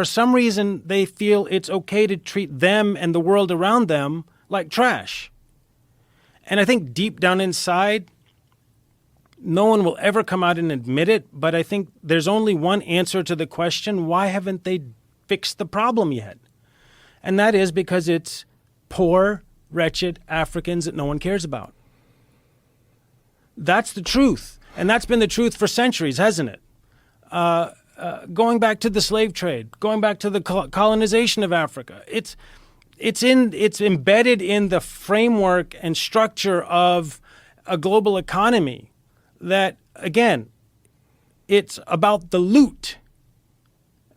For some reason, they feel it's okay to treat them and the world around them like trash. And I think deep down inside, no one will ever come out and admit it, but I think there's only one answer to the question, why haven't they fixed the problem yet? And that is because it's poor, wretched Africans that no one cares about. That's the truth. And that's been the truth for centuries, hasn't it? Going back to the slave trade, going back to the colonization of Africa, it's embedded in the framework and structure of a global economy that, again, it's about the loot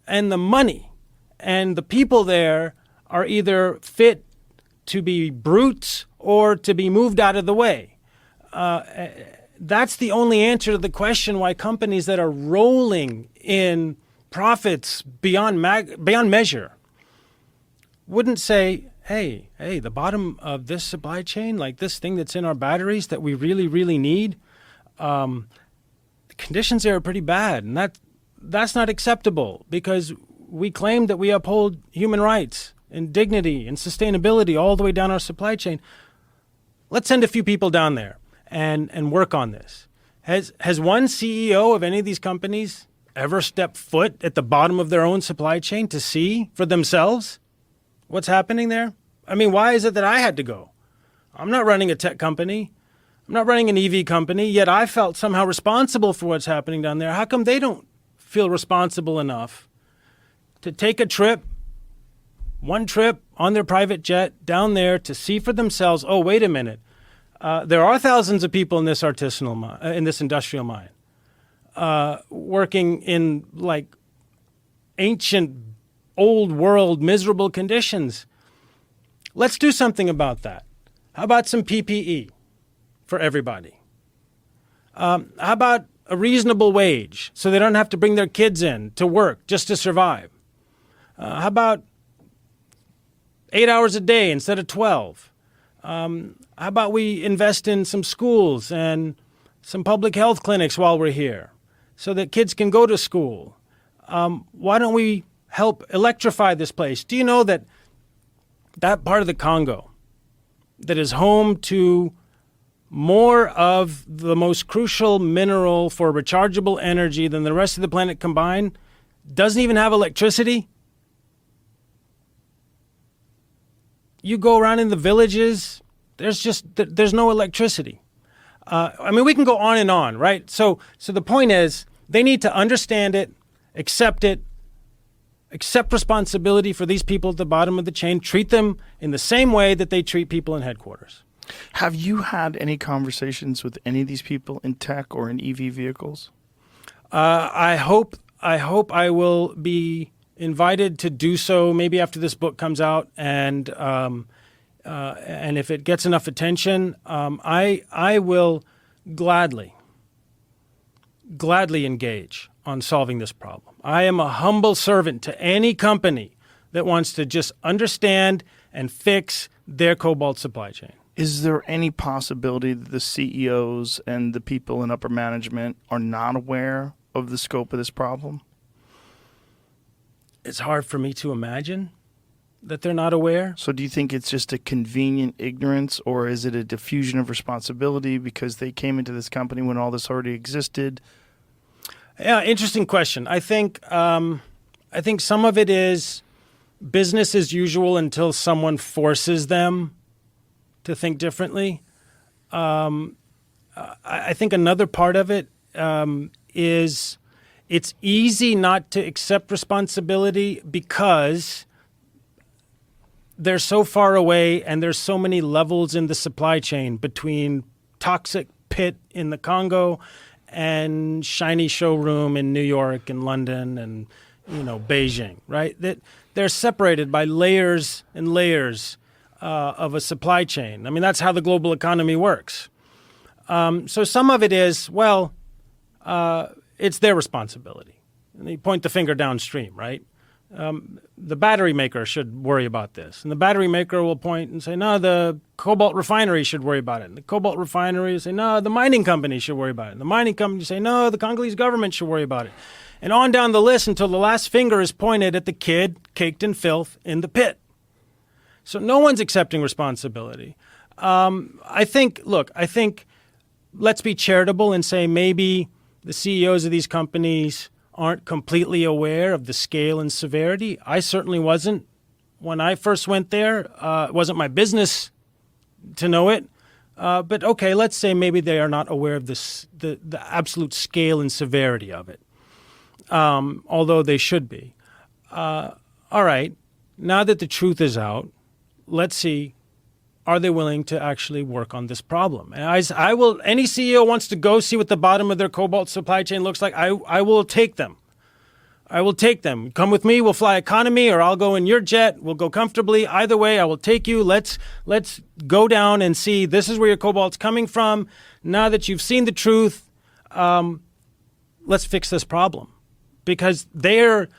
and the money, and the people there are either fit to be brutes or to be moved out of the way. That's the only answer to the question why companies that are rolling in profits beyond measure wouldn't say, hey, the bottom of this supply chain, like this thing that's in our batteries that we really, really need, the conditions there are pretty bad. And that's not acceptable because we claim that we uphold human rights and dignity and sustainability all the way down our supply chain. Let's send a few people down there and work on this. Has one CEO of any of these companies ever stepped foot at the bottom of their own supply chain to see for themselves what's happening there? I mean, why is it that I had to go? I'm not running a tech company. I'm not running an EV company, yet I felt somehow responsible for what's happening down there. How come they don't feel responsible enough to take a trip, one trip on their private jet down there to see for themselves, oh, wait a minute, there are thousands of people in this industrial mine, working in like ancient, old world, miserable conditions. Let's do something about that. How about some PPE for everybody? How about a reasonable wage so they don't have to bring their kids in to work just to survive? How about 8 hours a day instead of 12? How about we invest in some schools and some public health clinics while we're here so that kids can go to school? Why don't we help electrify this place? Do you know that part of the Congo that is home to more of the most crucial mineral for rechargeable energy than the rest of the planet combined doesn't even have electricity? You go around in the villages, there's no electricity. I mean, we can go on and on, right? So the point is, they need to understand it, accept responsibility for these people at the bottom of the chain, treat them in the same way that they treat people in headquarters. Have you had any conversations with any of these people in tech or in EV vehicles? I hope I will be invited to do so maybe after this book comes out, and if it gets enough attention, I will gladly engage on solving this problem. I am a humble servant to any company that wants to just understand and fix their cobalt supply chain. Is there any possibility that the CEOs and the people in upper management are not aware of the scope of this problem? It's hard for me to imagine that they're not aware. So do you think it's just a convenient ignorance, or is it a diffusion of responsibility because they came into this company when all this already existed? Yeah, interesting question. I think some of it is business as usual until someone forces them to think differently. I think another part of it is it's easy not to accept responsibility because they're so far away and there's so many levels in the supply chain between toxic pit in the Congo and shiny showroom in New York and London and, Beijing, right? That they're separated by layers and layers of a supply chain. I mean, that's how the global economy works. So some of it is, it's their responsibility. And they point the finger downstream, right? the battery maker should worry about this. And the battery maker will point and say, no, the cobalt refinery should worry about it. And the cobalt refinery will say, no, the mining company should worry about it. And the mining company say, no, the Congolese government should worry about it. And on down the list until the last finger is pointed at the kid caked in filth in the pit. So no one's accepting responsibility. I think let's be charitable and say maybe the CEOs of these companies aren't completely aware of the scale and severity. I certainly wasn't when I first went there. It wasn't my business to know it. But okay, let's say maybe they are not aware of the absolute scale and severity of it, although they should be. All right, now that the truth is out, let's see, are they willing to actually work on this problem? And I will. Any CEO wants to go see what the bottom of their cobalt supply chain looks like. I will take them. I will take them. Come with me. We'll fly economy, or I'll go in your jet. We'll go comfortably. Either way, I will take you. Let's go down and see. This is where your cobalt's coming from. Now that you've seen the truth, let's fix this problem, because these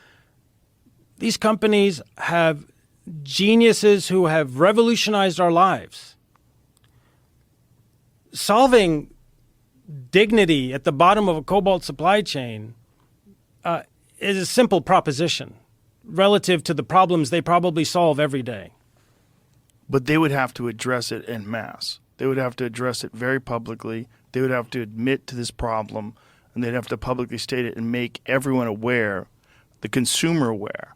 companies have geniuses who have revolutionized our lives. Solving dignity at the bottom of a cobalt supply chain is a simple proposition relative to the problems they probably solve every day. But they would have to address it en masse. They would have to address it very publicly. They would have to admit to this problem, and they'd have to publicly state it and make everyone aware, the consumer aware,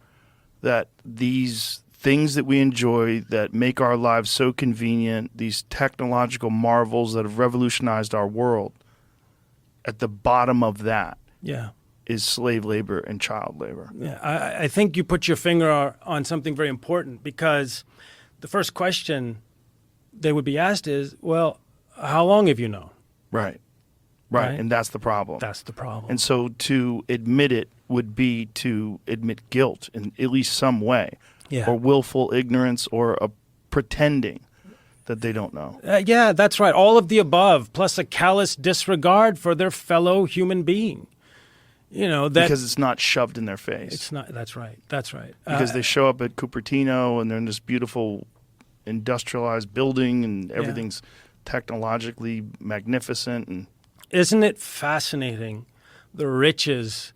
that these things that we enjoy that make our lives so convenient, these technological marvels that have revolutionized our world, at the bottom of that is slave labor and child labor. Yeah, I think you put your finger on something very important, because the first question they would be asked is, well, how long have you known? Right. And that's the problem. That's the problem. And so to admit it would be to admit guilt in at least some way. Yeah. Or willful ignorance, or a pretending that they don't know. Yeah, that's right. All of the above, plus a callous disregard for their fellow human being. Because it's not shoved in their face. It's not. That's right. That's right. Because they show up at Cupertino and they're in this beautiful industrialized building and everything's technologically magnificent. And isn't it fascinating, the riches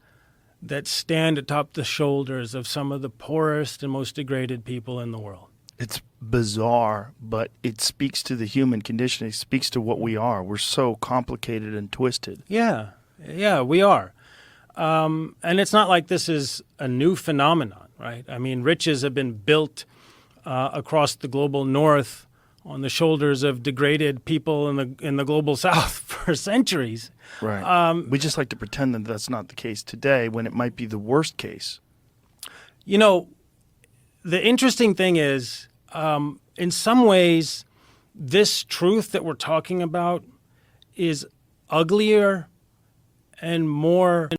that stand atop the shoulders of some of the poorest and most degraded people in the world? It's bizarre, but it speaks to the human condition. It speaks to what we are. We're so complicated and twisted. Yeah, we are. And it's not like this is a new phenomenon, right? I mean, riches have been built across the global north on the shoulders of degraded people in the global south for centuries. Right. We just like to pretend that that's not the case today, when it might be the worst case. The interesting thing is, in some ways, this truth that we're talking about is uglier and more